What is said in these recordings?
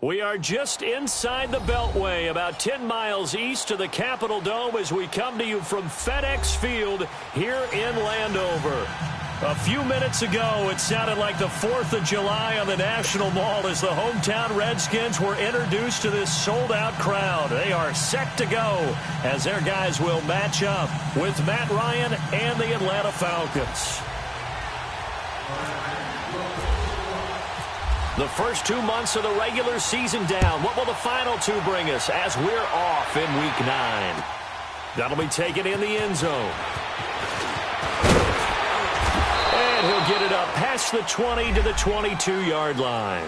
We are just inside the Beltway, about 10 miles east of the Capitol Dome as we come to you from FedEx Field here in Landover. A few minutes ago, it sounded like the 4th of July on the National Mall as the hometown Redskins were introduced to this sold-out crowd. They are set to go as their guys will match up with Matt Ryan and the Atlanta Falcons. The first 2 months of the regular season down. What will the final two bring us as we're off in Week 9? That'll be taken in the end zone. And he'll get it up past the 20 to the 22-yard line.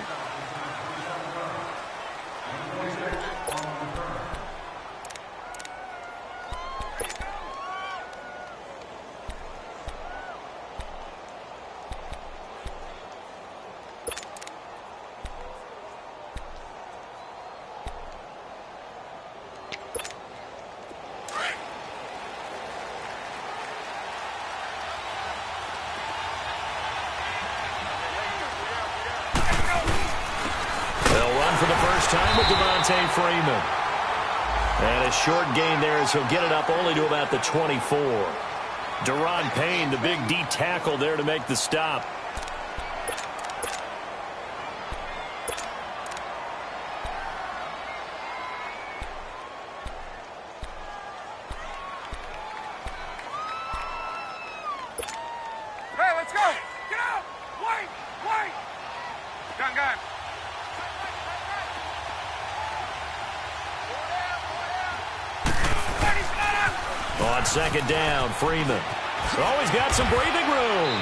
Freeman. And a short gain there as he'll get it up only to about the 24. Deron Payne, the big D tackle there to make the stop. Hey, let's go! Get out! Wait! Wait! Gun. On second down, Freeman. Always got some breathing room.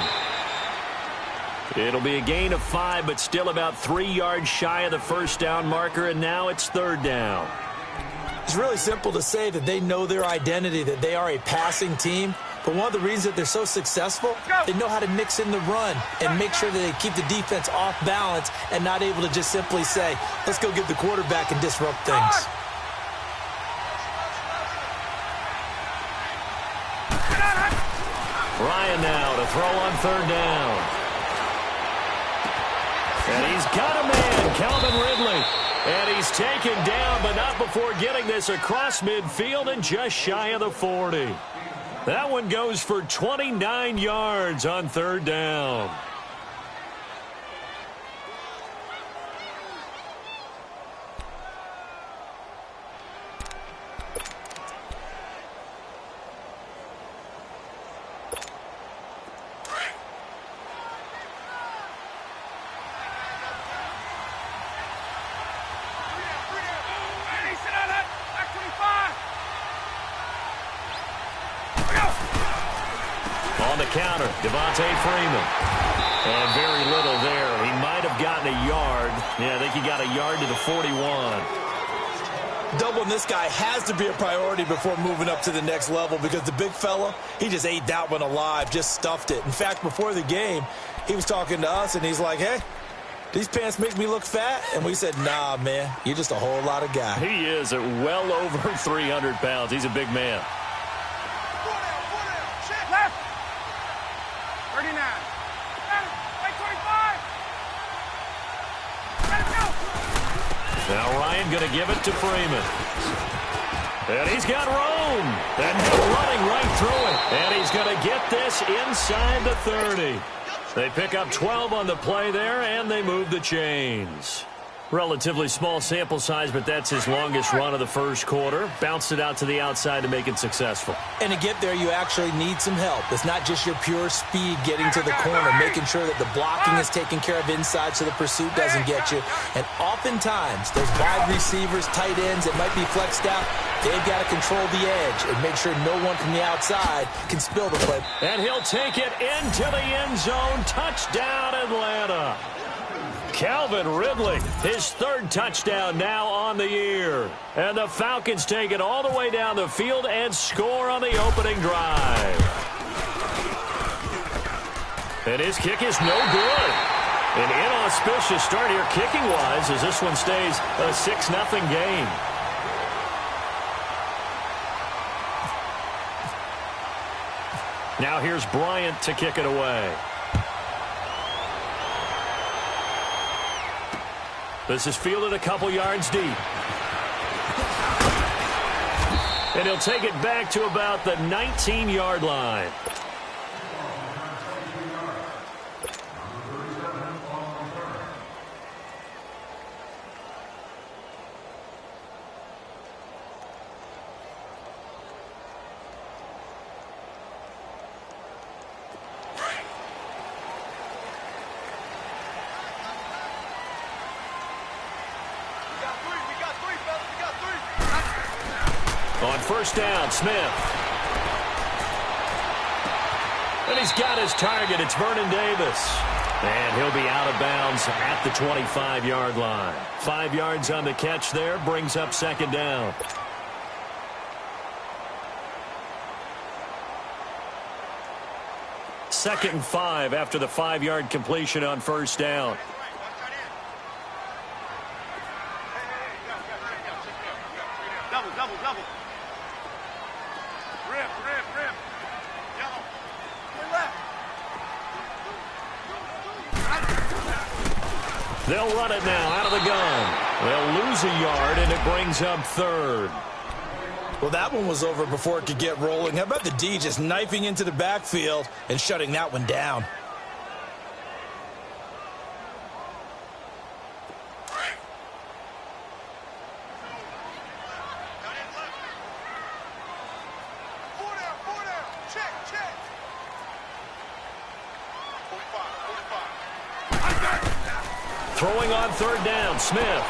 It'll be a gain of 5, but still about 3 yards shy of the first down marker, and now it's third down. It's really simple to say that they know their identity, that they are a passing team. But one of the reasons that they're so successful, they know how to mix in the run and make sure that they keep the defense off balance and not able to just simply say, let's go get the quarterback and disrupt things. Ryan now to throw on third down. And he's got a man, Calvin Ridley. And he's taken down, but not before getting this across midfield and just shy of the 40. That one goes for 29 yards on third down. On the counter, Devontae Freeman. And very little there. He might have gotten a yard. Yeah, I think he got a yard to the 41. Doubling this guy has to be a priority before moving up to the next level because the big fella, he just ate that one alive, just stuffed it. In fact, before the game, he was talking to us, and he's like, hey, these pants make me look fat? And we said, nah, man, you're just a whole lot of guy. He is at well over 300 pounds. He's a big man. 39. Right 25. Let's go. Now Ryan going to give it to Freeman. And he's got room. And running right through it. And he's going to get this inside the 30. They pick up 12 on the play there, and they move the chains. Relatively small sample size, but that's his longest run of the first quarter. Bounced it out to the outside to make it successful. And to get there, you actually need some help. It's not just your pure speed getting to the corner, making sure that the blocking is taken care of inside so the pursuit doesn't get you. And oftentimes, those wide receivers, tight ends that might be flexed out, they've got to control the edge and make sure no one from the outside can spill the play. And he'll take it into the end zone. Touchdown, Atlanta. Calvin Ridley, his third touchdown now on the year. And the Falcons take it all the way down the field and score on the opening drive. And his kick is no good. An inauspicious start here kicking-wise as this one stays a 6-0 game. Now here's Bryant to kick it away. This is fielded a couple yards deep. And he'll take it back to about the 19-yard line. On first down, Smith. And he's got his target. It's Vernon Davis. And he'll be out of bounds at the 25-yard line. 5 yards on the catch there, brings up second down. Second and 5 after the 5-yard completion on first down. Double. Rip. Yellow. Left. They'll run it now out of the gun. They'll lose a yard, and it brings up third. Well, that one was over before it could get rolling. How about the D just knifing into the backfield and shutting that one down? Throwing on third down, Smith.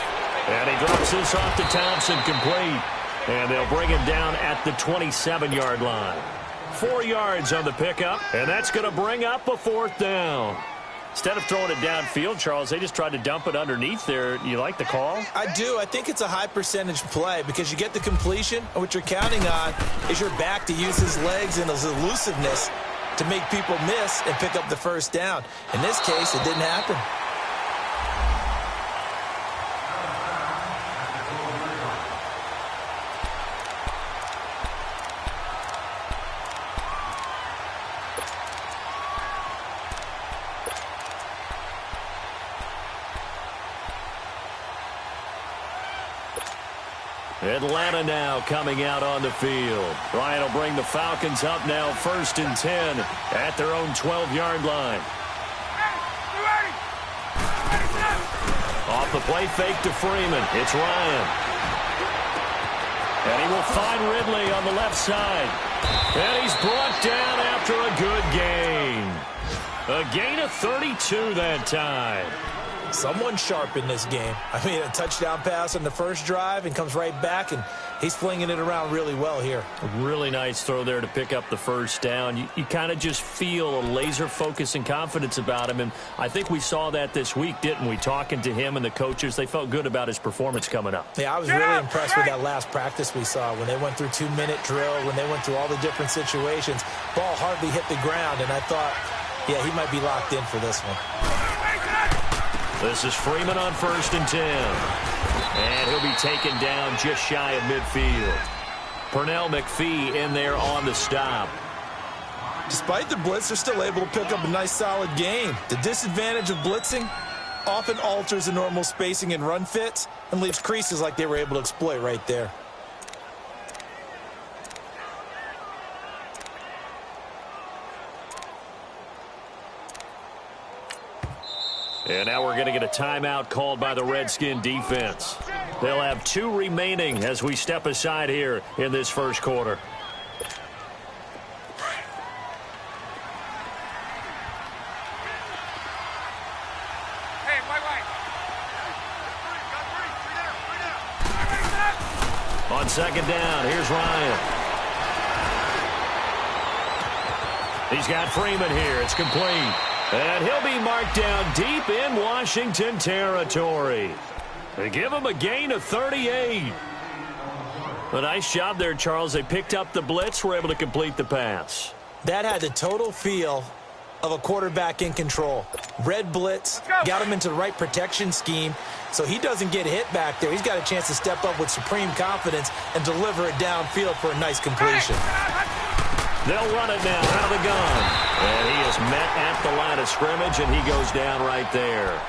And he drops this off to Thompson, complete. And they'll bring him down at the 27-yard line. 4 yards on the pickup, and that's going to bring up a fourth down. Instead of throwing it downfield, Charles, they just tried to dump it underneath there. You like the call? I do. I think it's a high percentage play because you get the completion, and what you're counting on is your back to use his legs and his elusiveness to make people miss and pick up the first down. In this case, it didn't happen. Atlanta now coming out on the field. Ryan will bring the Falcons up now 1st and 10 at their own 12-yard line. Off the play fake to Freeman. It's Ryan. And he will find Ridley on the left side. And he's brought down after a good gain. A gain of 32 that time. Someone sharp in this game. I mean, a touchdown pass on the first drive and comes right back, and he's flinging it around really well here. A really nice throw there to pick up the first down. You kind of just feel a laser focus and confidence about him, and I think we saw that this week, didn't we? Talking to him and the coaches, they felt good about his performance coming up. Yeah, I was really impressed with that last practice we saw when they went through 2-minute drill, when they went through all the different situations. Ball hardly hit the ground, and I thought, yeah, he might be locked in for this one. This is Freeman on 1st and 10. And he'll be taken down just shy of midfield. Pernell McPhee in there on the stop. Despite the blitz, they're still able to pick up a nice solid gain. The disadvantage of blitzing often alters the normal spacing and run fits and leaves creases like they were able to exploit right there. And now we're going to get a timeout called by the Redskin defense. They'll have 2 remaining as we step aside here in this first quarter. Hey, wait. On 2nd down, here's Ryan. He's got Freeman here. It's complete. And he'll be marked down deep in Washington territory. They give him a gain of 38. A nice job there, Charles. They picked up the blitz, were able to complete the pass. That had the total feel of a quarterback in control. Red blitz, got him into the right protection scheme, so he doesn't get hit back there. He's got a chance to step up with supreme confidence and deliver it downfield for a nice completion. They'll run it now out of the gun. And he is met at the line of scrimmage, and he goes down right there.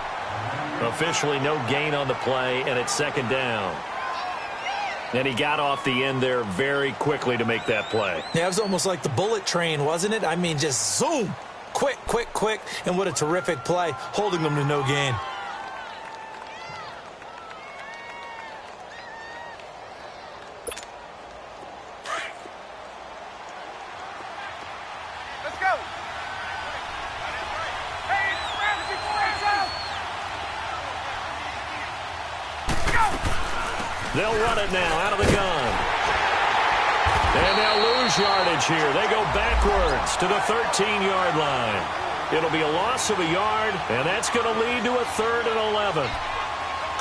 Officially no gain on the play, and it's 2nd down. And he got off the end there very quickly to make that play. Yeah, it was almost like the bullet train, wasn't it? I mean, just zoom. Quick, quick, quick. And what a terrific play, holding them to no gain. They'll run it now out of the gun. And they'll lose yardage here. They go backwards to the 13-yard line. It'll be a loss of a yard, and that's going to lead to a 3rd and 11.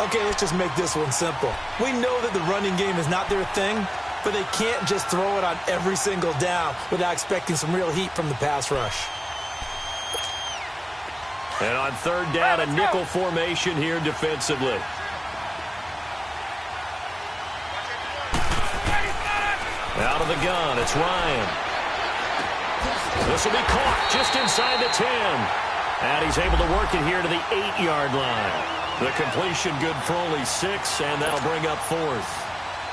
Okay, let's just make this one simple. We know that the running game is not their thing, but they can't just throw it on every single down without expecting some real heat from the pass rush. And on 3rd down, a nickel formation here defensively. Out of the gun, it's Ryan. This will be caught just inside the 10. And he's able to work it here to the 8-yard line. The completion good for only 6, and that'll bring up 4th.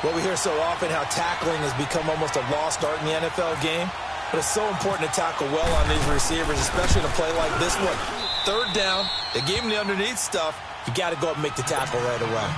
Well, we hear so often how tackling has become almost a lost art in the NFL game. But it's so important to tackle well on these receivers, especially in a play like this one. 3rd down, they gave him the underneath stuff. You got to go up and make the tackle right away.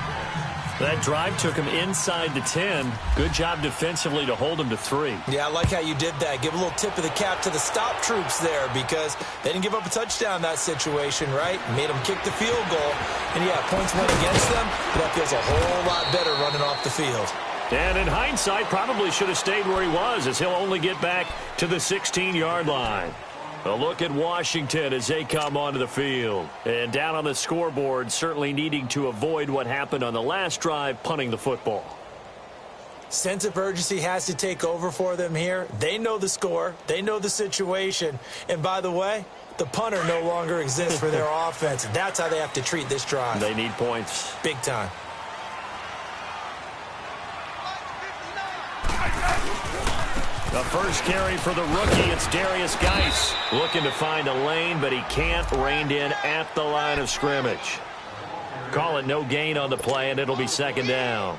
That drive took him inside the 10. Good job defensively to hold him to 3. Yeah, I like how you did that. Give a little tip of the cap to the stop troops there because they didn't give up a touchdown in that situation, right? Made them kick the field goal. And, yeah, points went against them, but that feels a whole lot better running off the field. And in hindsight, probably should have stayed where he was, as he'll only get back to the 16-yard line. A look at Washington as they come onto the field. And down on the scoreboard, certainly needing to avoid what happened on the last drive, punting the football. Sense of urgency has to take over for them here. They know the score. They know the situation. And by the way, the punter no longer exists for their offense. That's how they have to treat this drive. They need points. Big time. The first carry for the rookie, it's Darius Geis. Looking to find a lane, but he can't. Reined in at the line of scrimmage. Call it no gain on the play, and it'll be second down.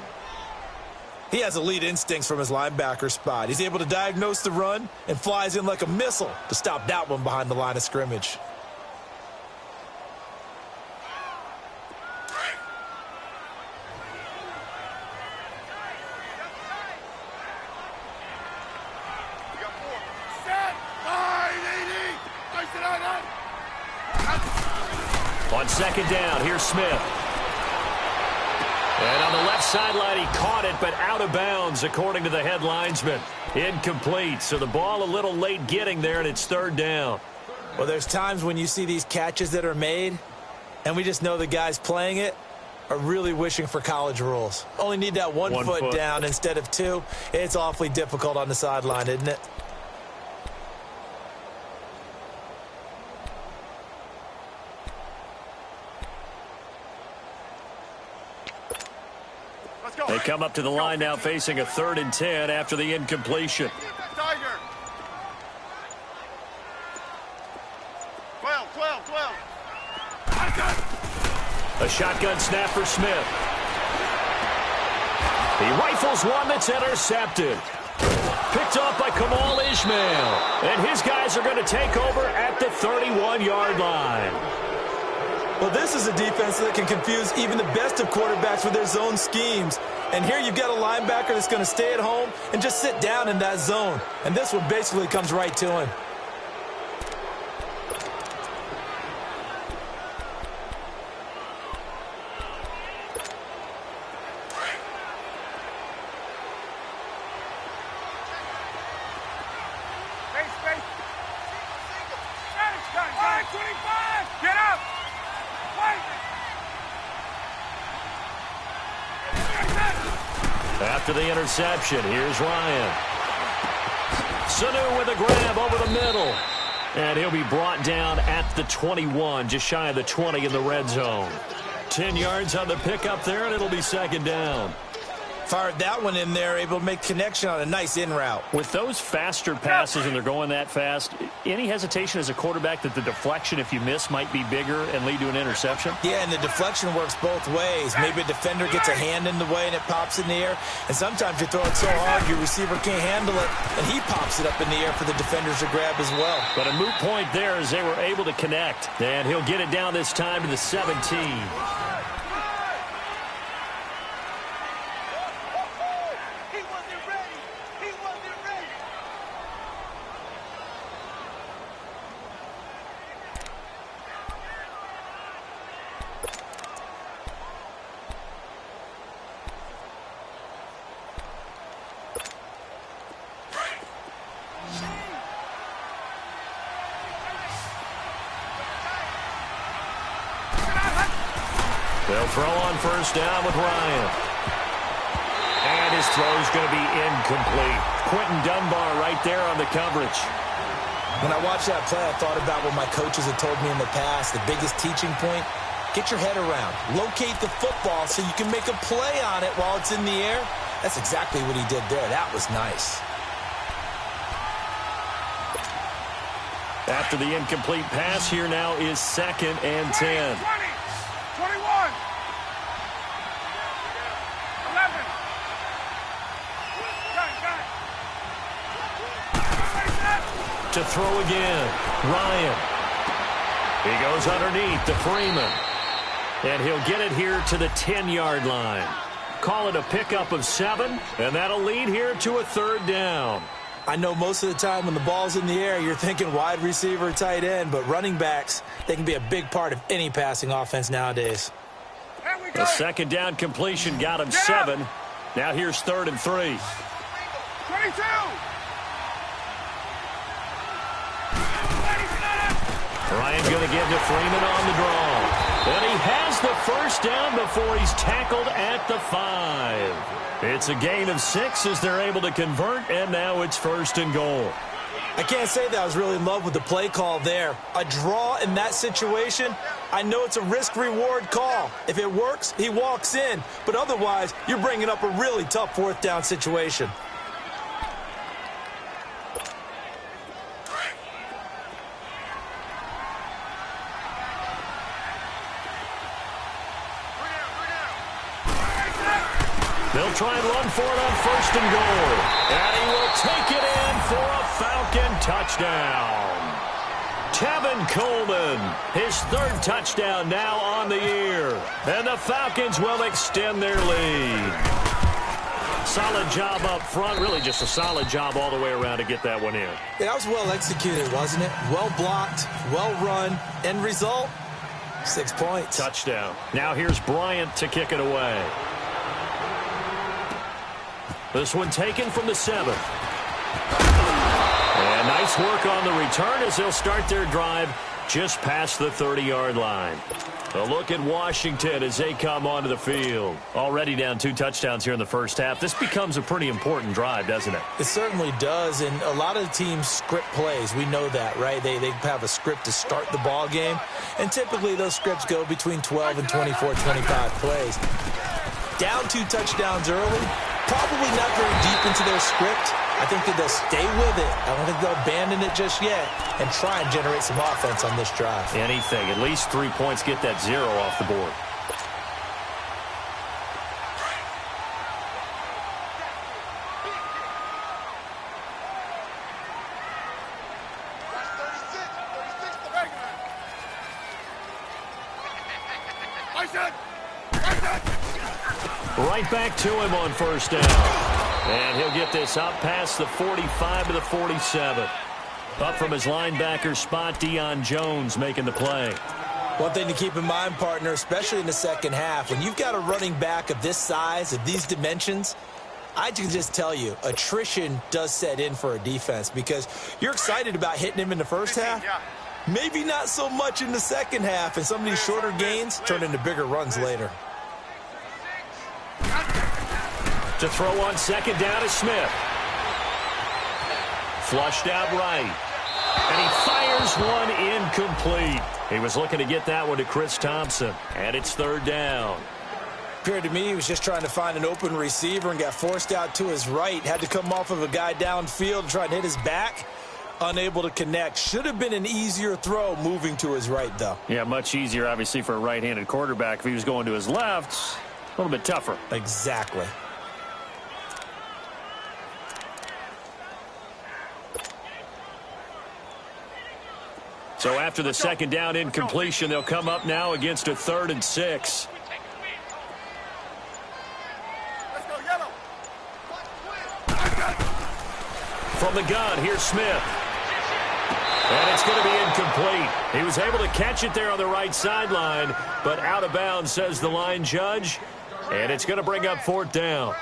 He has elite instincts from his linebacker spot. He's able to diagnose the run and flies in like a missile to stop that one behind the line of scrimmage. On second down, here's Smith. And on the left sideline, he caught it, but out of bounds, according to the head linesman. Incomplete, so the ball a little late getting there, and it's third down. Well, there's times when you see these catches that are made, and we just know the guys playing it are really wishing for college rules. Only need that one foot down instead of two. It's awfully difficult on the sideline, isn't it? They come up to the line now facing a 3rd and 10 after the incompletion. Tiger. 12. A shotgun snap for Smith. He rifles one that's intercepted. Picked off by Kamal Ishmael. And his guys are going to take over at the 31-yard line. Well, this is a defense that can confuse even the best of quarterbacks with their zone schemes. And here you've got a linebacker that's going to stay at home and just sit down in that zone. And this one basically comes right to him. Space. 25. Get up. After the interception, here's Ryan. Sanu with a grab over the middle. And he'll be brought down at the 21, just shy of the 20 in the red zone. 10 yards on the pickup there, and it'll be second down. Fired that one in there, able to make connection on a nice in route. With those faster passes and they're going that fast, any hesitation as a quarterback that the deflection, if you miss, might be bigger and lead to an interception? Yeah, and the deflection works both ways. Maybe a defender gets a hand in the way and it pops in the air. And sometimes you throw it so hard your receiver can't handle it, and he pops it up in the air for the defenders to grab as well. But a moot point there as they were able to connect. And he'll get it down this time to the 17. They'll throw on first down with Ryan. And his throw's going to be incomplete. Quentin Dunbar right there on the coverage. When I watched that play, I thought about what my coaches had told me in the past. The biggest teaching point, get your head around. Locate the football so you can make a play on it while it's in the air. That's exactly what he did there. That was nice. After the incomplete pass, here now is 2nd and 10. 21. 11. To throw again, Ryan. He goes underneath to Freeman. And he'll get it here to the 10-yard line. Call it a pickup of 7, and that'll lead here to a 3rd down. I know most of the time when the ball's in the air, you're thinking wide receiver, tight end, but running backs, they can be a big part of any passing offense nowadays. The 2nd down completion got him 7. Now here's 3rd and 3. 22. Ryan going to get to Freeman on the draw. And he has the first down before he's tackled at the 5. It's a gain of 6 as they're able to convert, and now it's 1st and goal. I can't say that I was really in love with the play call there. A draw in that situation, I know it's a risk-reward call. If it works, he walks in. But otherwise, you're bringing up a really tough 4th down situation. They'll try and run for it on 1st and goal. And he will take it in for a Falcon touchdown. Tevin Coleman, his 3rd touchdown now on the year. And the Falcons will extend their lead. Solid job up front. Really just a solid job all the way around to get that one in. Yeah, that was well executed, wasn't it? Well blocked, well run. End result, 6 points. Touchdown. Now here's Bryant to kick it away. This one taken from the 7. And nice work on the return as they'll start their drive just past the 30-yard line. A look at Washington as they come onto the field. Already down 2 touchdowns here in the first half. This becomes a pretty important drive, doesn't it? It certainly does, and a lot of teams script plays. We know that, right? They have a script to start the ball game, and typically those scripts go between 12 and 24, 25 plays. Down 2 touchdowns early, probably not very deep into their script. I think that they'll stay with it. I don't think they'll abandon it just yet and try and generate some offense on this drive. Anything. At least 3 points, get that 0 off the board. Right back to him on 1st down. And he'll get this up past the 45 to the 47. Up from his linebacker spot, Deion Jones making the play. One thing to keep in mind, partner, especially in the second half, when you've got a running back of this size, of these dimensions, I can just tell you, attrition does set in for a defense because you're excited about hitting him in the first half. Maybe not so much in the second half, and some of these shorter gains turn into bigger runs later. To throw on 2nd down is Smith. Flushed out right. And he fires one incomplete. He was looking to get that one to Chris Thompson. And it's 3rd down. Appeared to me he was just trying to find an open receiver and got forced out to his right. Had to come off of a guy downfield and try and hit his back. Unable to connect. Should have been an easier throw moving to his right, though. Yeah, much easier, obviously, for a right-handed quarterback. If he was going to his left, a little bit tougher. Exactly. So after the 2nd down incompletion, they'll come up now against a 3rd and 6. Let's go, yellow. From the gun, here's Smith. And it's going to be incomplete. He was able to catch it there on the right sideline, but out of bounds, says the line judge. And it's going to bring up 4th down.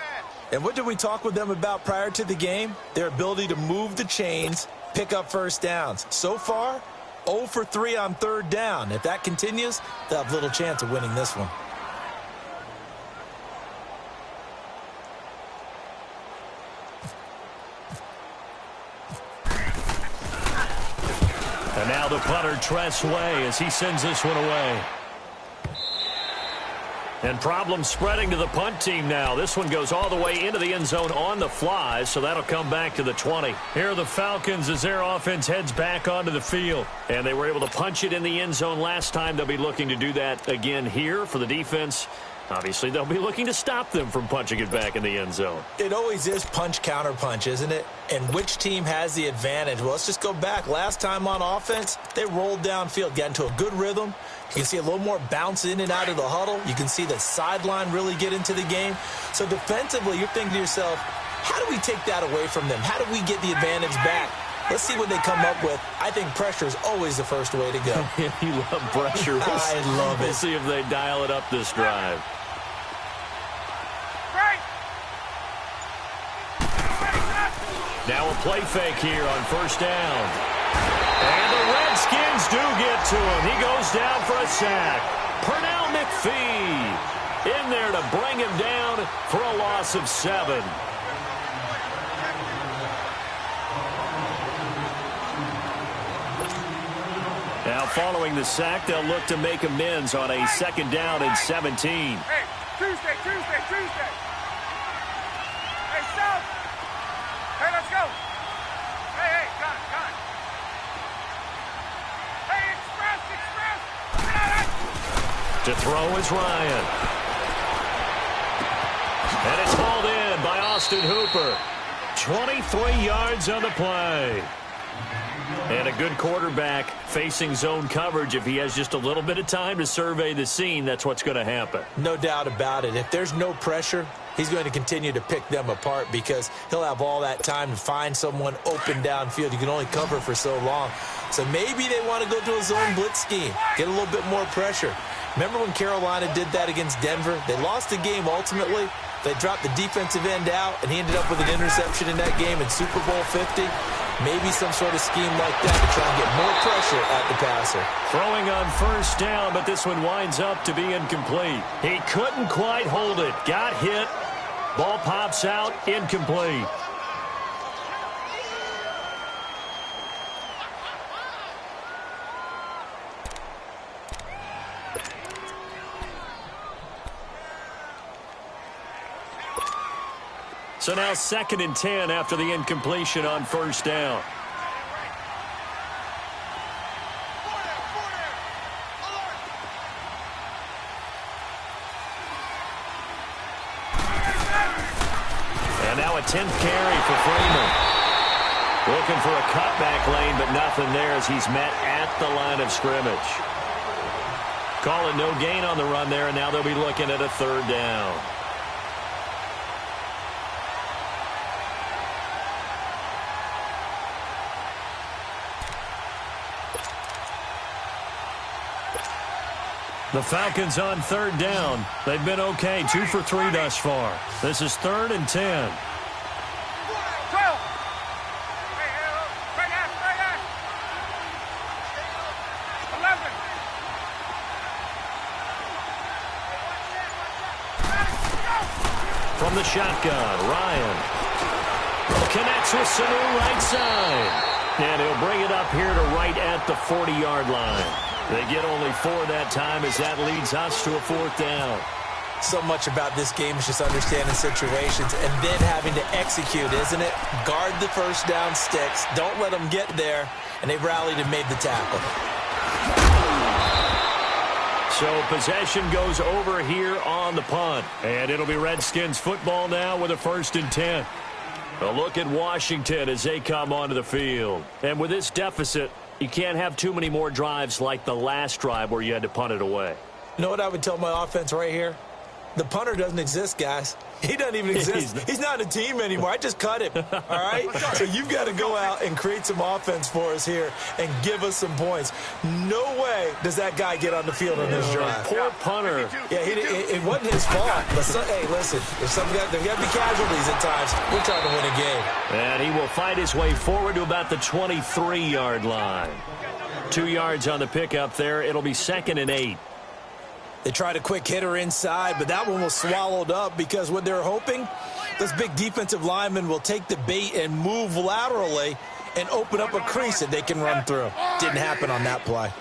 And what did we talk with them about prior to the game? Their ability to move the chains, pick up first downs. So far, 0 for 3 on 3rd down. If that continues, they'll have little chance of winning this one. And now the punter, Tress Way, as he sends this one away. And problems spreading to the punt team now. This one goes all the way into the end zone on the fly, so that'll come back to the 20. Here are the Falcons as their offense heads back onto the field. And they were able to punch it in the end zone last time. They'll be looking to do that again here for the defense. Obviously, they'll be looking to stop them from punching it back in the end zone. It always is punch-counter-punch, isn't it? And which team has the advantage? Well, let's just go back. Last time on offense, they rolled downfield, got into a good rhythm. You can see a little more bounce in and out of the huddle. You can see the sideline really get into the game. So defensively, you're thinking to yourself, how do we take that away from them? How do we get the advantage back? Let's see what they come up with. I think pressure is always the first way to go. You love pressure. I love it. We'll see if they dial it up this drive. Now a play fake here on first down. And the Redskins do get to him. He goes down for a sack. Pernell McPhee in there to bring him down for a loss of 7. Now following the sack, they'll look to make amends on a second down and 17. Hey, Tuesday. Hey, South. Hey, let's go. Hey, got it. Hey, express. To throw is Ryan. And it's hauled in by Austin Hooper. 23 yards on the play. And a good quarterback facing zone coverage. If he has just a little bit of time to survey the scene, that's what's going to happen. No doubt about it. If there's no pressure, he's going to continue to pick them apart because he'll have all that time to find someone open downfield. You can only cover for so long. So maybe they want to go to a zone blitz scheme, get a little bit more pressure. Remember when Carolina did that against Denver? They lost the game ultimately. They dropped the defensive end out, and he ended up with an interception in that game in Super Bowl 50. Maybe some sort of scheme like that to try and get more pressure at the passer. Throwing on first down, but this one winds up to be incomplete. He couldn't quite hold it. Got hit. Ball pops out, incomplete. So now 2nd and 10 after the incompletion on first down. And now a 10th carry for Freeman. Looking for a cutback lane, but nothing there as he's met at the line of scrimmage. Calling no gain on the run there, and now they'll be looking at a 3rd down. The Falcons on 3rd down. They've been okay, 2 for 3 thus far. This is 3rd and 10. 12. Right at. 11. From the shotgun, Ryan connects with Sanu right side. And he'll bring it up here to right at the 40-yard line. They get only 4 that time as that leads us to a 4th down. So much about this game is just understanding situations and then having to execute, isn't it? Guard the first down sticks. Don't let them get there. And they rallied and made the tackle. So possession goes over here on the punt. And it'll be Redskins football now with a 1st and 10. A look at Washington as they come onto the field. And with this deficit, you can't have too many more drives like the last drive where you had to punt it away. You know what I would tell my offense right here? The punter doesn't exist, guys. He doesn't even exist. He's not a team anymore. I just cut him, all right? So you've got to go out and create some offense for us here and give us some points. No way does that guy get on the field on this drive. Poor punter. Yeah, it wasn't his fault. But hey, listen, there's got to be casualties at times. We're trying to win a game. And he will fight his way forward to about the 23-yard line. 2 yards on the pickup there. It'll be 2nd and 8. They tried a quick hitter inside, but that one was swallowed up because what they're hoping, this big defensive lineman will take the bait and move laterally and open up a crease that they can run through. Didn't happen on that play.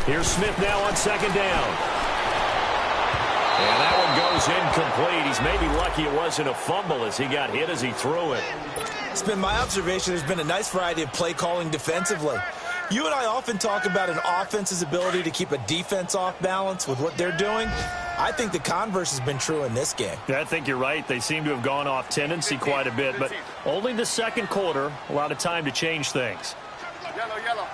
Here's Smith now on 2nd down. And that one goes incomplete. He's maybe lucky it wasn't a fumble as he got hit as he threw it. It's been my observation there's been a nice variety of play calling defensively. You and I often talk about an offense's ability to keep a defense off balance with what they're doing. I think the converse has been true in this game. I think you're right. They seem to have gone off tendency quite a bit, but only the 2nd quarter, a lot of time to change things. Yellow.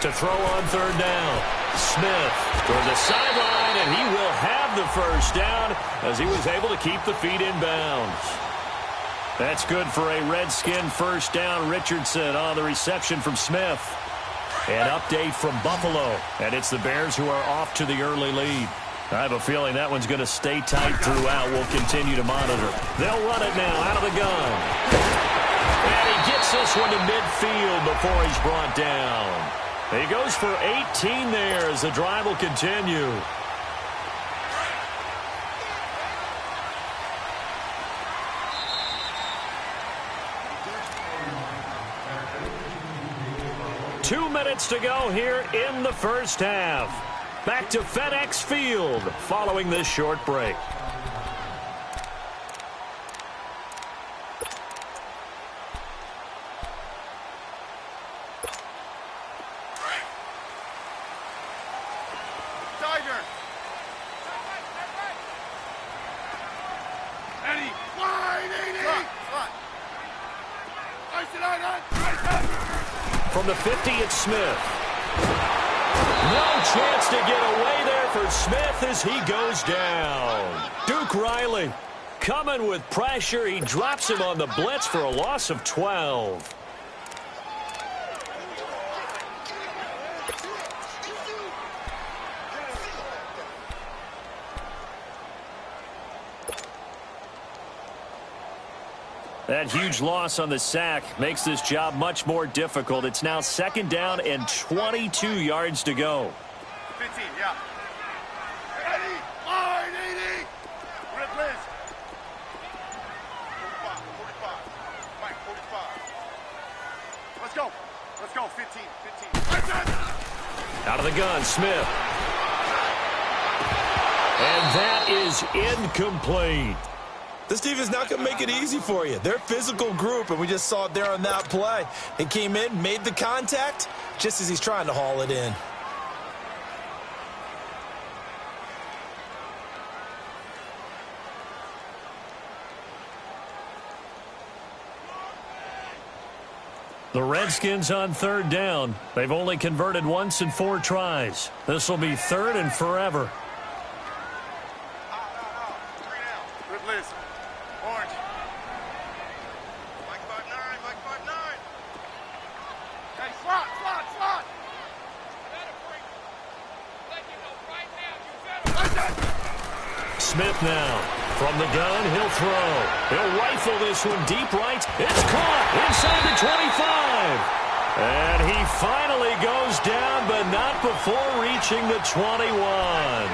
To throw on 3rd down. Smith toward the sideline, and he will have the 1st down as he was able to keep the feet in bounds. That's good for a Redskin first down. Richardson on the reception from Smith. An update from Buffalo, and it's the Bears who are off to the early lead. I have a feeling that one's going to stay tight throughout. We'll continue to monitor. They'll run it now out of the gun. And he gets this one to midfield before he's brought down. He goes for 18 there as the drive will continue. Two minutes to go here in the first half. Back to FedEx Field following this short break. Tiger. Eddie. Wide 80. From the 50, it's Smith. No chance to get away there for Smith as he goes down. Duke Riley coming with pressure. He drops him on the blitz for a loss of 12. That huge loss on the sack makes this job much more difficult. It's now second down and 22 yards to go. 15, yeah. Eddie, line 80. Rip Liz. 45. Mike, 45. Let's go. Let's go. 15. Out of the gun, Smith. And that is incomplete. This team is not going to make it easy for you. They're a physical group, and we just saw it there on that play. He came in, made the contact, just as he's trying to haul it in. The Redskins on third down. They've only converted once in 4 tries. This will be third and forever. Rip Liz. Orange. Mike 5'9", Mike 5'9". Hey, slot. Smith now. From the gun, he'll throw. He'll rifle this one deep right. It's caught inside the 25. And he finally goes down, but not before reaching the 21.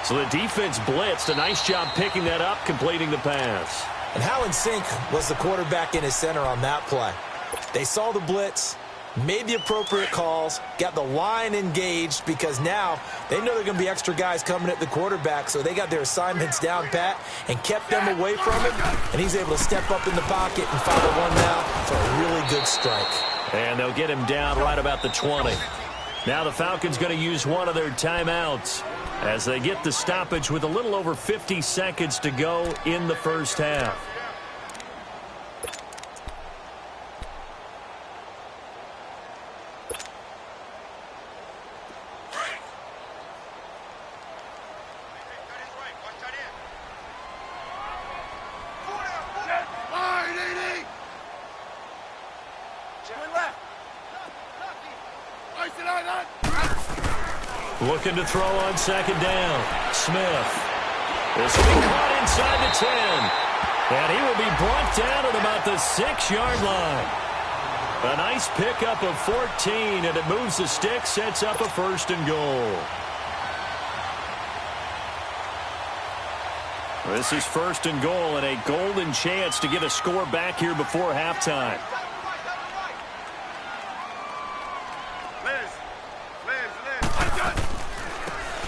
So the defense blitzed. A nice job picking that up, completing the pass. And how in sync was the quarterback in his center on that play? They saw the blitz, made the appropriate calls, got the line engaged because now they know they're going to be extra guys coming at the quarterback, so they got their assignments down pat and kept them away from him, and he's able to step up in the pocket and follow one now for a really good strike. And they'll get him down right about the 20. Now the Falcons going to use one of their timeouts as they get the stoppage with a little over 50 seconds to go in the first half. Looking to throw on second down. Smith. This will be caught inside the 10. And he will be brought down at about the 6-yard line. A nice pickup of 14, and it moves the stick, sets up a first and goal. This is first and goal and a golden chance to get a score back here before halftime.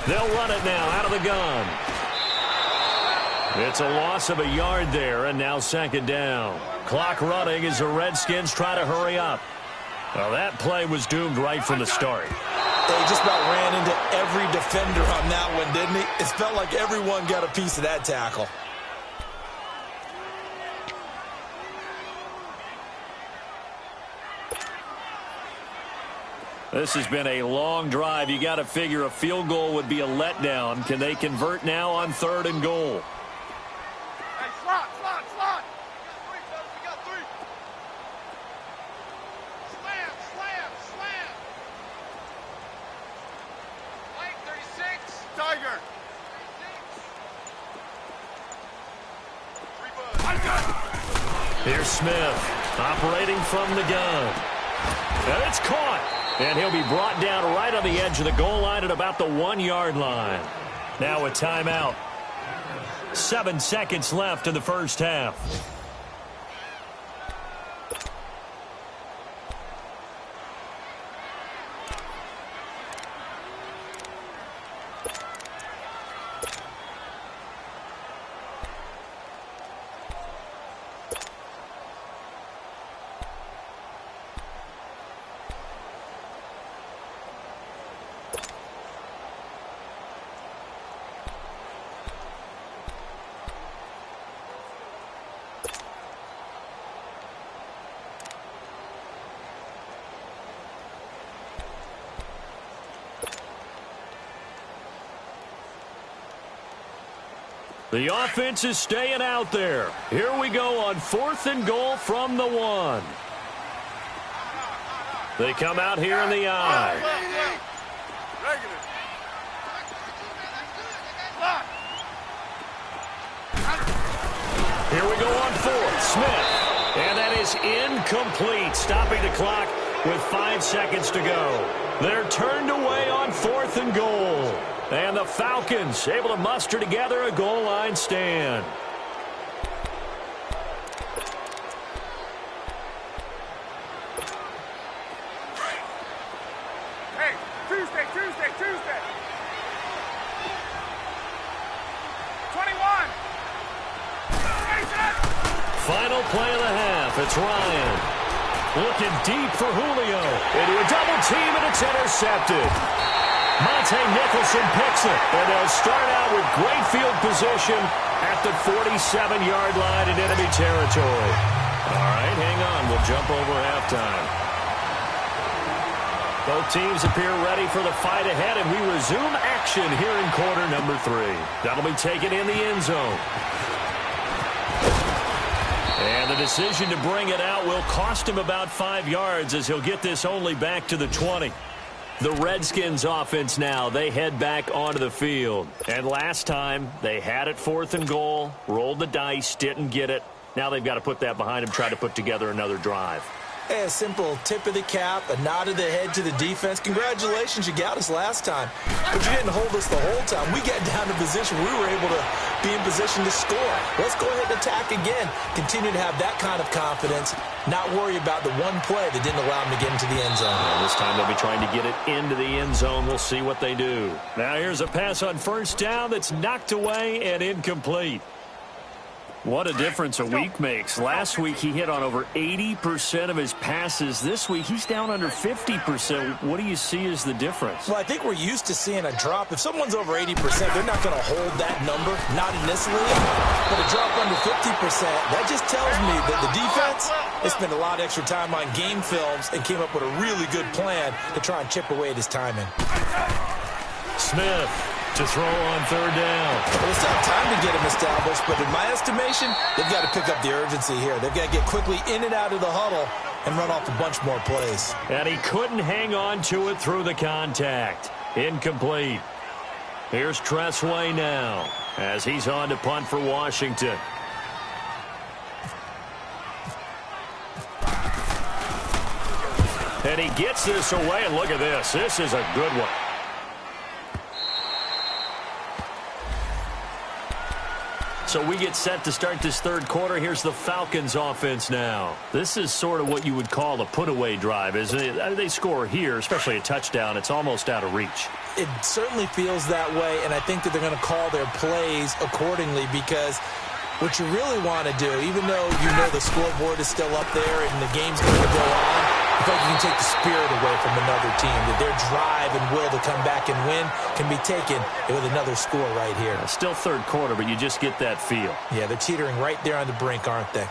They'll run it now out of the gun. It's a loss of a yard there, and now second down. Clock running as the Redskins try to hurry up. Well, that play was doomed right from the start. They just about ran into every defender on that one, didn't he? It felt like everyone got a piece of that tackle. This has been a long drive. You got to figure a field goal would be a letdown. Can they convert now on third and goal? Hey, slot. Here's Smith operating from the gun. And it's caught. And he'll be brought down right on the edge of the goal line at about the 1-yard line. Now a timeout. 7 seconds left in the first half. The offense is staying out there. Here we go on 4th and goal from the 1. They come out here in the I. Here we go on 4th. Smith. And that is incomplete. Stopping the clock with 5 seconds to go. They're turned away on 4th and goal. And the Falcons able to muster together a goal line stand. Hey, Tuesday. 21. Final play of the half. It's Ryan. Looking deep for Julio. Into a double team, and it's intercepted. Monte Nicholson picks it, and they'll start out with great field position at the 47-yard line in enemy territory. All right, hang on. We'll jump over halftime. Both teams appear ready for the fight ahead, and we resume action here in quarter number 3. That'll be taken in the end zone. And the decision to bring it out will cost him about 5 yards as he'll get this only back to the 20. The Redskins offense now, they head back onto the field. And last time, they had it 4th and goal, rolled the dice, didn't get it. Now they've got to put that behind them, try to put together another drive. Hey, a simple tip of the cap, a nod of the head to the defense. Congratulations, you got us last time. But you didn't hold us the whole time. We got down to position. We were able to be in position to score. Let's go ahead and attack again. Continue to have that kind of confidence. Not worry about the one play that didn't allow them to get into the end zone. And this time they'll be trying to get it into the end zone. We'll see what they do. Now here's a pass on first down that's knocked away and incomplete. What a difference a week makes. Last week he hit on over 80% of his passes. This week he's down under 50%. What do you see as the difference? Well, I think we're used to seeing a drop. If someone's over 80%, they're not going to hold that number, not initially. But a drop under 50%, that just tells me that the defense, they spent a lot of extra time on game films and came up with a really good plan to try and chip away at his timing. Smith to throw on 3rd down. Well, it's not time to get him established, but in my estimation, they've got to pick up the urgency here. They've got to get quickly in and out of the huddle and run off a bunch more plays. And he couldn't hang on to it through the contact. Incomplete. Here's Tressway now as he's on to punt for Washington. And he gets this away, and look at this. This is a good one. So we get set to start this 3rd quarter. Here's the Falcons offense now. This is sort of what you would call a put-away drive, isn't it? They score here, especially a touchdown. It's almost out of reach. It certainly feels that way, and I think that they're going to call their plays accordingly because what you really want to do, even though you know the scoreboard is still up there and the game's going to go on, I feel like you can take the spirit away from another team, that their drive and will to come back and win can be taken with another score right here. Still 3rd quarter, but you just get that feel. Yeah, they're teetering right there on the brink, aren't they?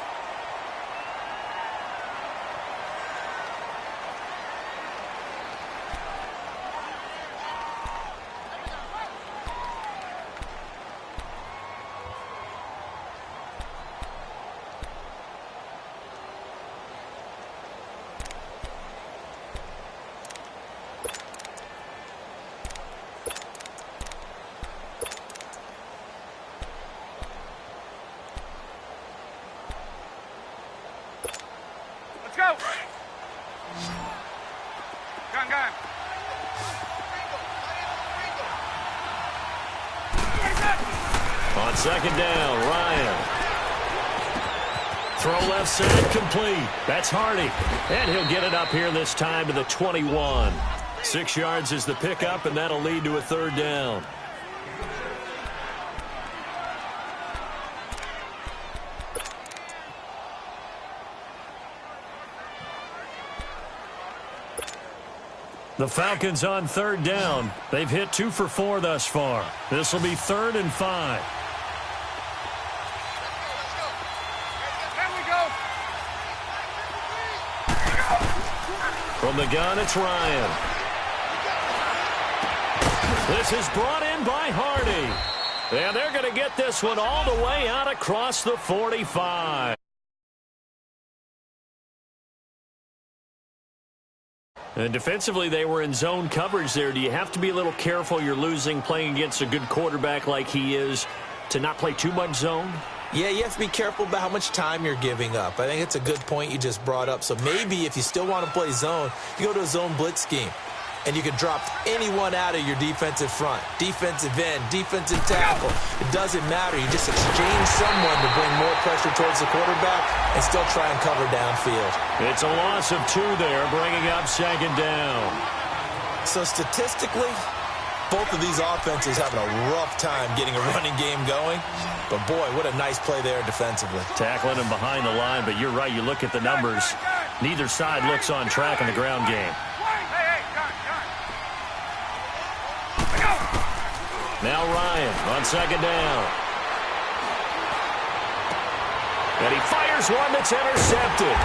time. On second down, Ryan. Throw left side complete. That's Hardy. And he'll get it up here this time to the 21. 6 yards is the pickup, and that'll lead to a third down. The Falcons on third down. They've hit 2 for 4 thus far. This will be 3rd and 5. From the gun, it's Ryan. This is brought in by Hardy. And they're going to get this one all the way out across the 45. And defensively, they were in zone coverage there. Do you have to be a little careful? You're losing playing against a good quarterback like he is to not play too much zone? Yeah, you have to be careful about how much time you're giving up. I think it's a good point you just brought up. So maybe if you still want to play zone, you go to a zone blitz scheme. And you can drop anyone out of your defensive front, defensive end, defensive tackle. It doesn't matter. You just exchange someone to bring more pressure towards the quarterback and still try and cover downfield. It's a loss of 2 there, bringing up second down. So statistically, both of these offenses having a rough time getting a running game going. But, boy, what a nice play there defensively. Tackling him behind the line, but you're right. You look at the numbers. Neither side looks on track in the ground game. Now Ryan on second down. And he fires one that's intercepted.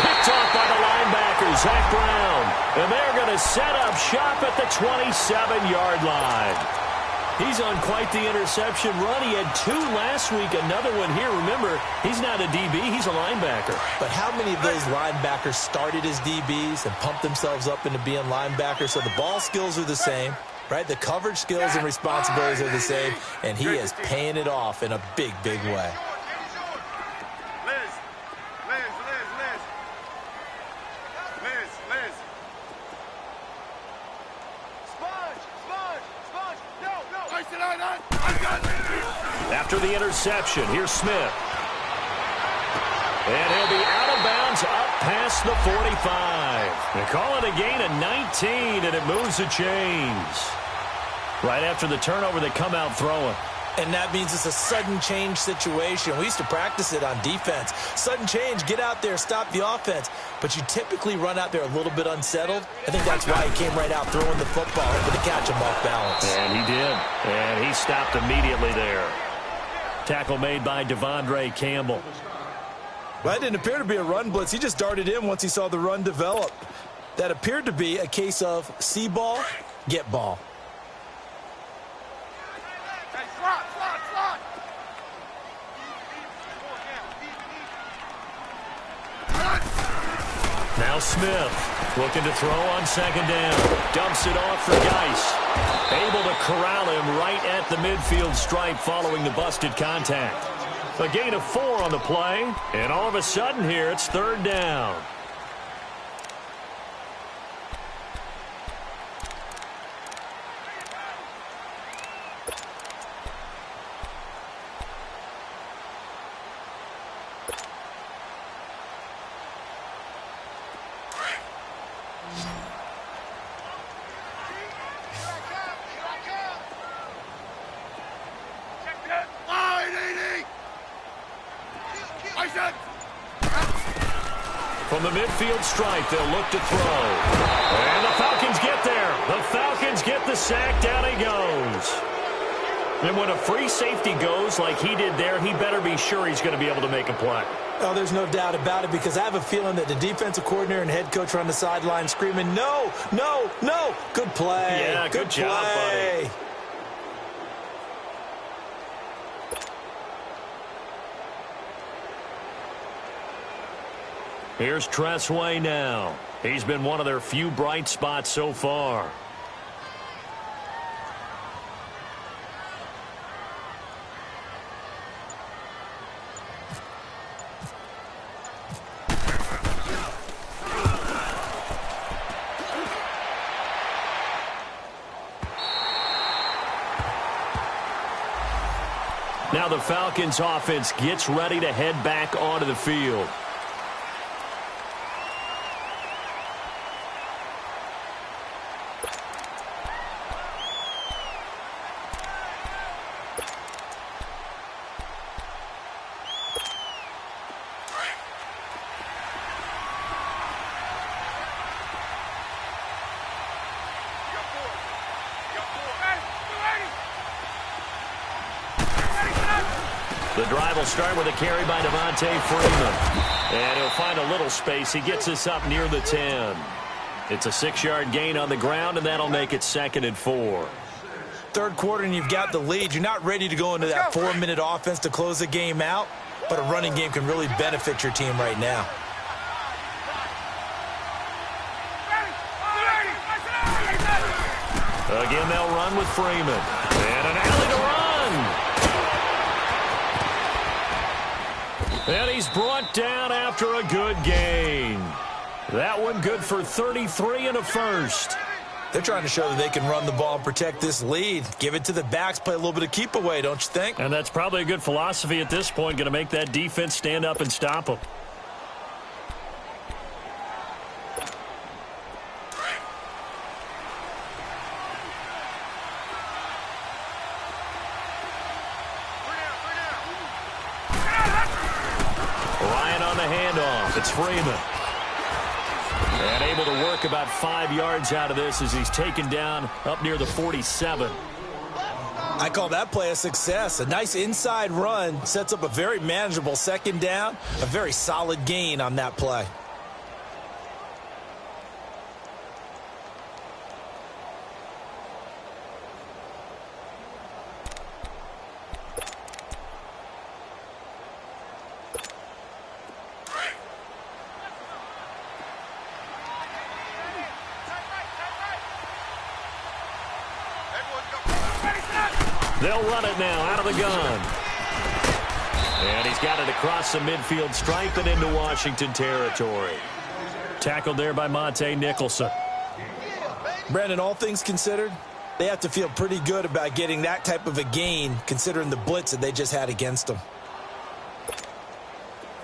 Picked off by the linebacker, Zach Brown. And they're going to set up shop at the 27-yard line. He's on quite the interception run. He had 2 last week, another one here. Remember, he's not a DB, he's a linebacker. But how many of those linebackers started as DBs and pumped themselves up into being linebackers? So the ball skills are the same. Right, the coverage skills and responsibilities are the same, and he is paying it off in a big, big way. Liz. Sponge. No. After the interception, here's Smith. And he'll be out of bounds up past the 45. They call it a gain of 19, and it moves the chains. Right after the turnover, they come out throwing. And that means it's a sudden change situation. We used to practice it on defense. Sudden change, get out there, stop the offense. But you typically run out there a little bit unsettled. I think that's why he came right out throwing the football, hoping to catch him off balance. And he did. And he stopped immediately there. Tackle made by Devondre Campbell. Well, that didn't appear to be a run blitz. He just darted in once he saw the run develop. That appeared to be a case of see ball, get ball. Slot. Now Smith looking to throw on second down. Dumps it off for Geis. Able to corral him right at the midfield stripe following the busted contact. A gain of 4 on the play, and all of a sudden here it's third down. From the midfield stripe, they'll look to throw. And the Falcons get there. The Falcons get the sack. Down he goes. And when a free safety goes like he did there, he better be sure he's going to be able to make a play. Oh, there's no doubt about it, because I have a feeling that the defensive coordinator and head coach are on the sideline screaming, no. Good play. Yeah, good job, buddy. Here's Tressway now. He's been one of their few bright spots so far. Now the Falcons offense gets ready to head back onto the field. Ready. The drive will start with a carry by Devontae Freeman. And he'll find a little space. He gets us up near the 10. It's a 6-yard gain on the ground, and that'll make it 2nd and 4. Third quarter, and you've got the lead. You're not ready to go into that 4-minute offense to close the game out, but a running game can really benefit your team right now. Again, they'll run with Freeman. And an alley to run. And he's brought down after a good gain. That one good for 33 and a first. They're trying to show that they can run the ball and protect this lead. Give it to the backs, play a little bit of keep away, don't you think? And that's probably a good philosophy at this point, going to make that defense stand up and stop them. Ryan on the handoff. It's Freeman. And able to work about 5 yards out of this as he's taken down up near the 47. I call that play a success. A nice inside run sets up a very manageable 2nd down. A very solid gain on that play. They'll run it now out of the gun. And he's got it across the midfield stripe and into Washington territory. Tackled there by Monte Nicholson. Brandon, all things considered, they have to feel pretty good about getting that type of a gain considering the blitz that they just had against them.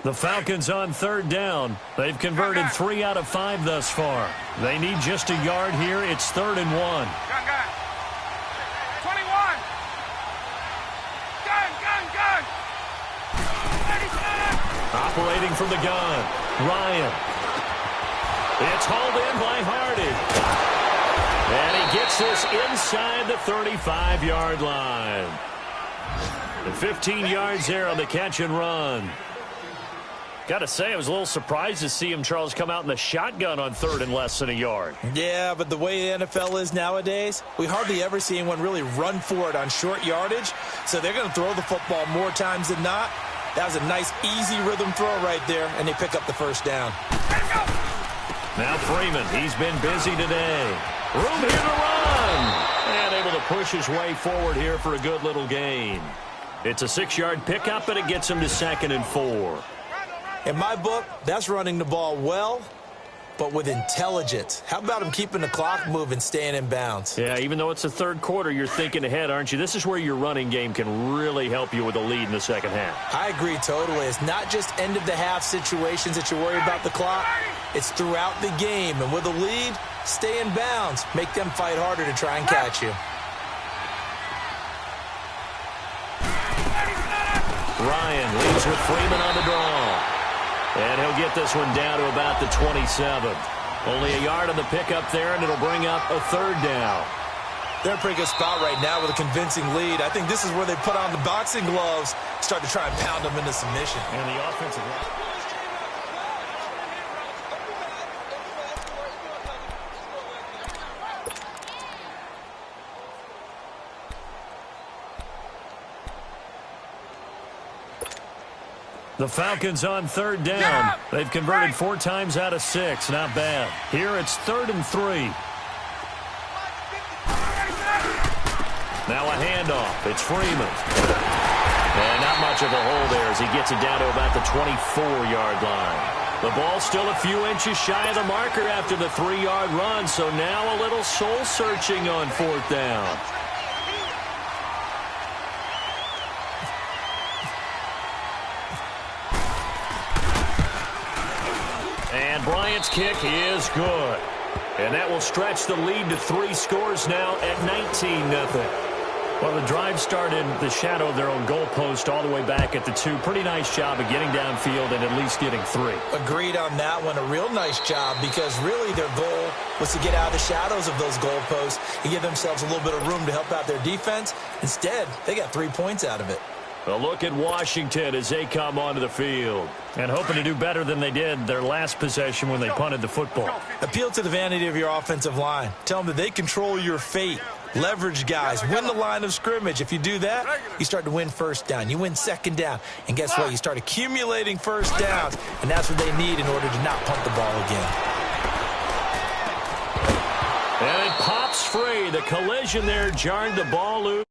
The Falcons on 3rd down. They've converted 3 out of 5 thus far. They need just a yard here. It's 3rd and 1. Gun. 21. Gun. Ready, set. Operating from the gun. Ryan. It's hauled in by Hardy. And he gets this inside the 35-yard line. And 15 yards there on the catch and run. Got to say, I was a little surprised to see him, Charles, come out in the shotgun on 3rd and less than a yard. Yeah, but the way the NFL is nowadays, we hardly ever see anyone really run for it on short yardage. So they're going to throw the football more times than not. That was a nice, easy rhythm throw right there, and they pick up the 1st down. Now Freeman, he's been busy today. Room here to run. And able to push his way forward here for a good little gain. It's a 6-yard pickup, and it gets him to 2nd and 4. In my book, that's running the ball well, but with intelligence. How about him keeping the clock moving, staying in bounds? Yeah, even though it's the 3rd quarter, you're thinking ahead, aren't you? This is where your running game can really help you with a lead in the 2nd half. I agree totally. It's not just end-of-the-half situations that you worry about the clock. It's throughout the game. And with a lead, stay in bounds. Make them fight harder to try and catch you. Ryan leads with Freeman on the draw. And he'll get this one down to about the 27. Only a yard on the pickup there, and it'll bring up a 3rd down. They're in a pretty good spot right now with a convincing lead. I think this is where they put on the boxing gloves, start to try and pound them into submission. And the offensive line. The Falcons on 3rd down. They've converted 4 times out of 6. Not bad. Here it's 3rd and 3. Now a handoff. It's Freeman. And not much of a hole there as he gets it down to about the 24-yard line. The ball's still a few inches shy of the marker after the 3-yard run, so now a little soul-searching on 4th down. And Bryant's kick is good. And that will stretch the lead to 3 scores now at 19-0. Well, the drive started in the shadow of their own goalpost all the way back at the 2. Pretty nice job of getting downfield and at least getting 3. Agreed on that one. A real nice job because really their goal was to get out of the shadows of those goalposts and give themselves a little bit of room to help out their defense. Instead, they got 3 points out of it. A look at Washington as they come onto the field. And hoping to do better than they did their last possession when they punted the football. Appeal to the vanity of your offensive line. Tell them that they control your fate. Leverage guys. Win the line of scrimmage. If you do that, you start to win first down. You win second down. And guess what? You start accumulating first downs. And that's what they need in order to not punt the ball again. And it pops free. The collision there jarred the ball loose.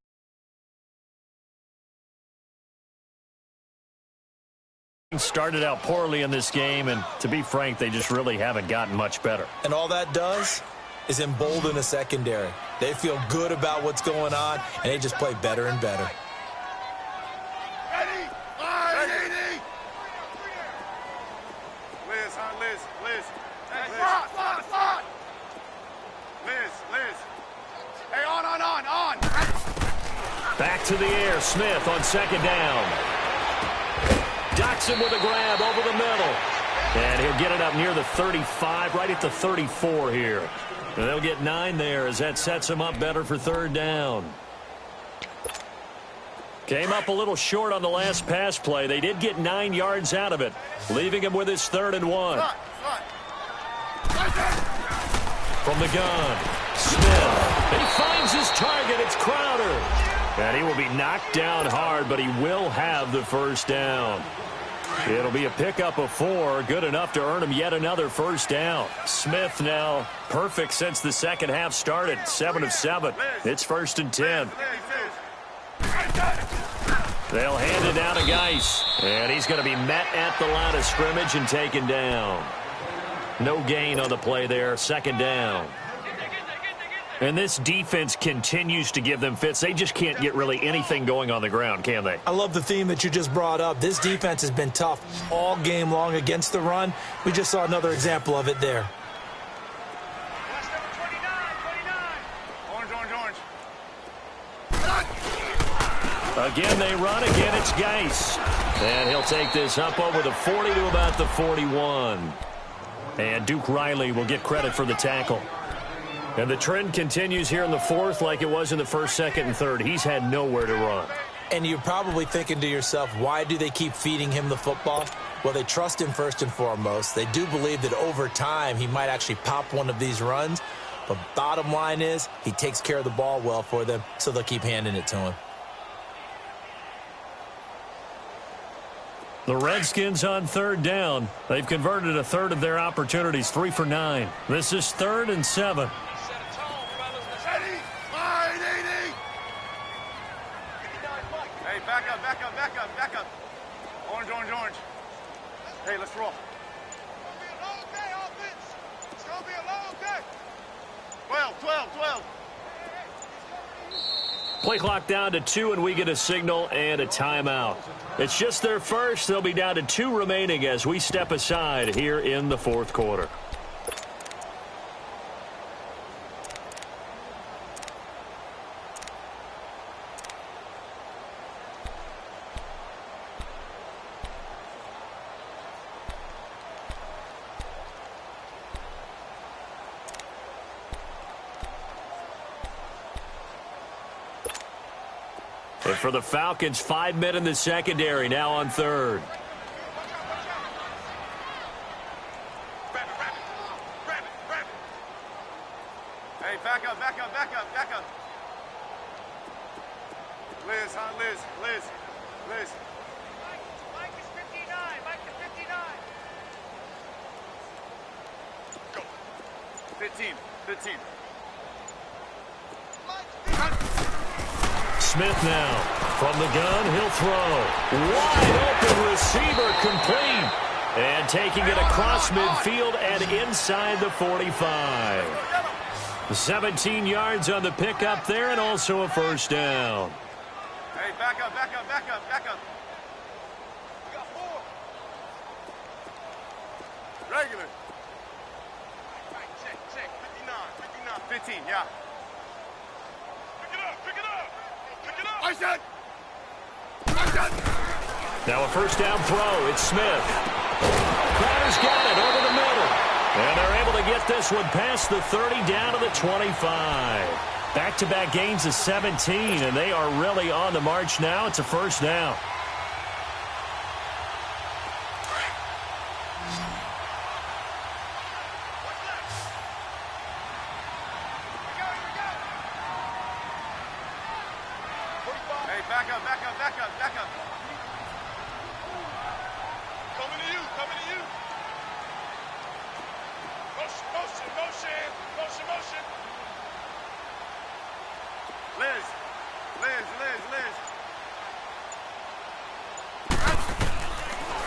Started out poorly in this game, and to be frank, they just really haven't gotten much better. And all that does is embolden the secondary. They feel good about what's going on, and they just play better and better. Ready? Ready? Liz, huh? Liz. Hey, spot. Liz. Hey, on. Back to the air. Smith on second down. Docks him with a grab over the middle. And he'll get it up near the 35, right at the 34 here. And they'll get 9 there as that sets him up better for third down. Came up a little short on the last pass play. They did get 9 yards out of it, leaving him with his 3rd and 1. From the gun, Smith. He finds his target. It's Crowder. And he will be knocked down hard, but he will have the first down. It'll be a pickup of 4, good enough to earn him yet another first down. Smith now perfect since the second half started, 7 of 7. It's 1st and 10. They'll hand it down to Geis, and he's going to be met at the line of scrimmage and taken down. No gain on the play there, 2nd down. And this defense continues to give them fits. They just can't get really anything going on the ground, can they? I love the theme that you just brought up. This defense has been tough all game long against the run. We just saw another example of it there. Orange. Again, they run. Again, it's Geis. And he'll take this up over the 40 to about the 41. And Duke Riley will get credit for the tackle. And the trend continues here in the 4th like it was in the 1st, 2nd, and 3rd. He's had nowhere to run. And you're probably thinking to yourself, why do they keep feeding him the football? Well, they trust him first and foremost. They do believe that over time he might actually pop one of these runs. But bottom line is he takes care of the ball well for them, so they'll keep handing it to him. The Redskins on 3rd down. They've converted a 1/3 of their opportunities, 3 for 9. This is 3rd and 7. Hey, back up. Orange. Hey, let's roll. It's gonna be a long day. 12. Play clock down to 2, and we get a signal and a timeout. It's just their first. They'll be down to 2 remaining as we step aside here in the 4th quarter. And for the Falcons, 5 men in the secondary, now on 3rd. Hey, back up. Liz. Mike is 59. Go. 15. Smith now from the gun. He'll throw. Wide open receiver complete. And taking it across midfield and inside the 45. 17 yards on the pickup there and also a first down. Hey, back up. We got 4. Regular. 15, yeah. Pick it up, pick it up, pick it up. I said. Now a first down throw. It's Smith. Crowder's got it over the middle. And they're able to get this one past the 30 down to the 25. Back-to-back gains of 17, and they are really on the march now. It's a first down. Hey, back up. Coming to you. Motion. Liz.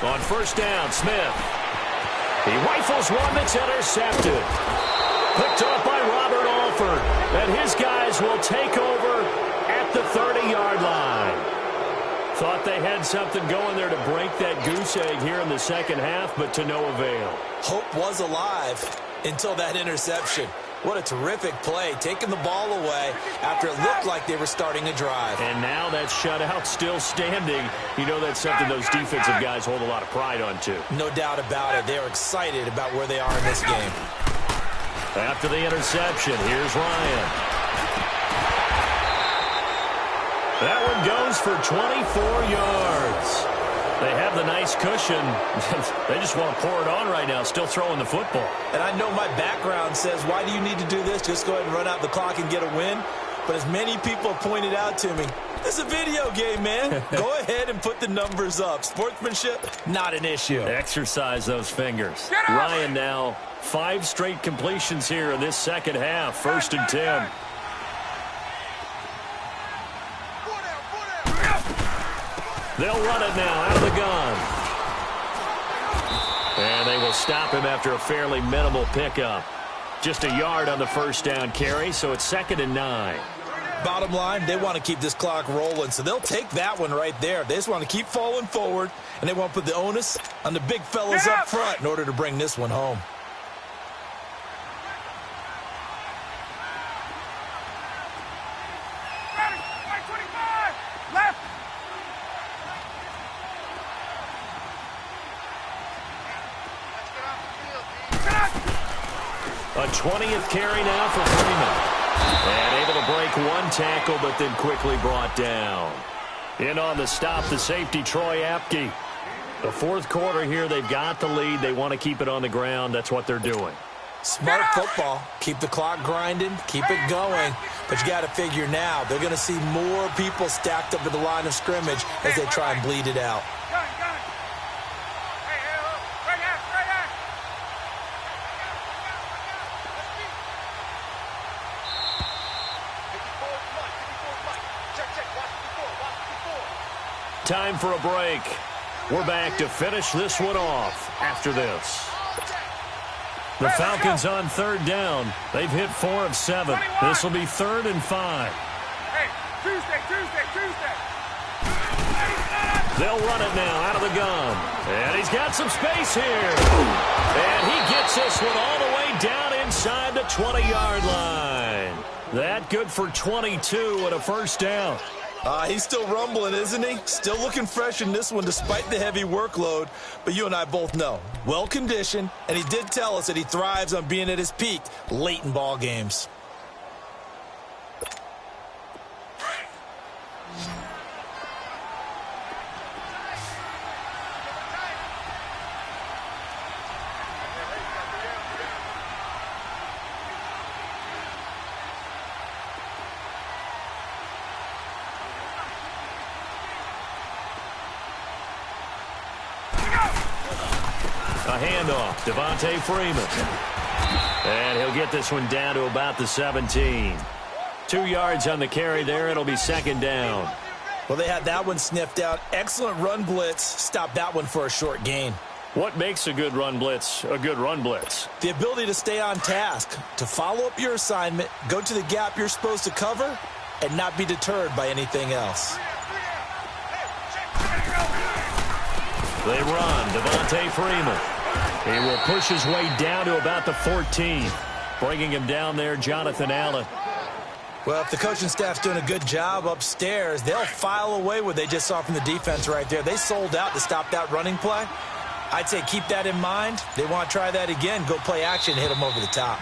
On first down, Smith. He rifles one that's intercepted. Picked off by Robert Alford. And his guys will take over at the 30-yard line. Thought they had something going there to break that goose egg here in the second half, but to no avail. Hope was alive until that interception. What a terrific play, taking the ball away after it looked like they were starting a drive. And now that shutout still standing. You know that's something those defensive guys hold a lot of pride on, too. No doubt about it. They're excited about where they are in this game. After the interception, here's Ryan. That one goes for 24 yards. They have the nice cushion. They just want to pour it on right now, still throwing the football. And I know my background says, why do you need to do this? Just go ahead and run out the clock and get a win. But as many people have pointed out to me, this is a video game, man. Go ahead and put the numbers up. Sportsmanship, not an issue. Exercise those fingers. Ryan now 5 straight completions here in this second half. 1st and 10. They'll run it now out of the gun. And they will stop him after a fairly minimal pickup. Just a yard on the first down carry, so it's 2nd and 9. Bottom line, they want to keep this clock rolling, so they'll take that one right there. They just want to keep falling forward, and they want to put the onus on the big fellas up front in order to bring this one home. A 20th carry now for Freeman. And able to break one tackle, but then quickly brought down. In on the stop, the safety, Troy Apke. The 4th quarter here, they've got the lead. They want to keep it on the ground. That's what they're doing. Smart football. Keep the clock grinding. Keep it going. But you got to figure now, they're going to see more people stacked up at the line of scrimmage as they try and bleed it out. Time for a break. We're back to finish this one off after this. The Falcons on 3rd down. They've hit 4 of 7. This will be 3rd and 5. Hey, Tuesday. They'll run it now out of the gun. And he's got some space here. And he gets this one all the way down inside the 20-yard line. That good for 22 and a first down. He's still rumbling, isn't he? Still looking fresh in this one despite the heavy workload. But you and I both know, well-conditioned, and he did tell us that he thrives on being at his peak late in ball games. A handoff, Devontae Freeman. And he'll get this one down to about the 17. 2 yards on the carry there. It'll be 2nd down. Well, they had that one sniffed out. Excellent run blitz. Stop that one for a short gain. What makes a good run blitz a good run blitz? The ability to stay on task, to follow up your assignment, go to the gap you're supposed to cover, and not be deterred by anything else. They run, Devontae Freeman. He will push his way down to about the 14. Bringing him down there, Jonathan Allen. Well, if the coaching staff's doing a good job upstairs, they'll file away what they just saw from the defense right there. They sold out to stop that running play. I'd say keep that in mind. They want to try that again. Go play action and hit them over the top.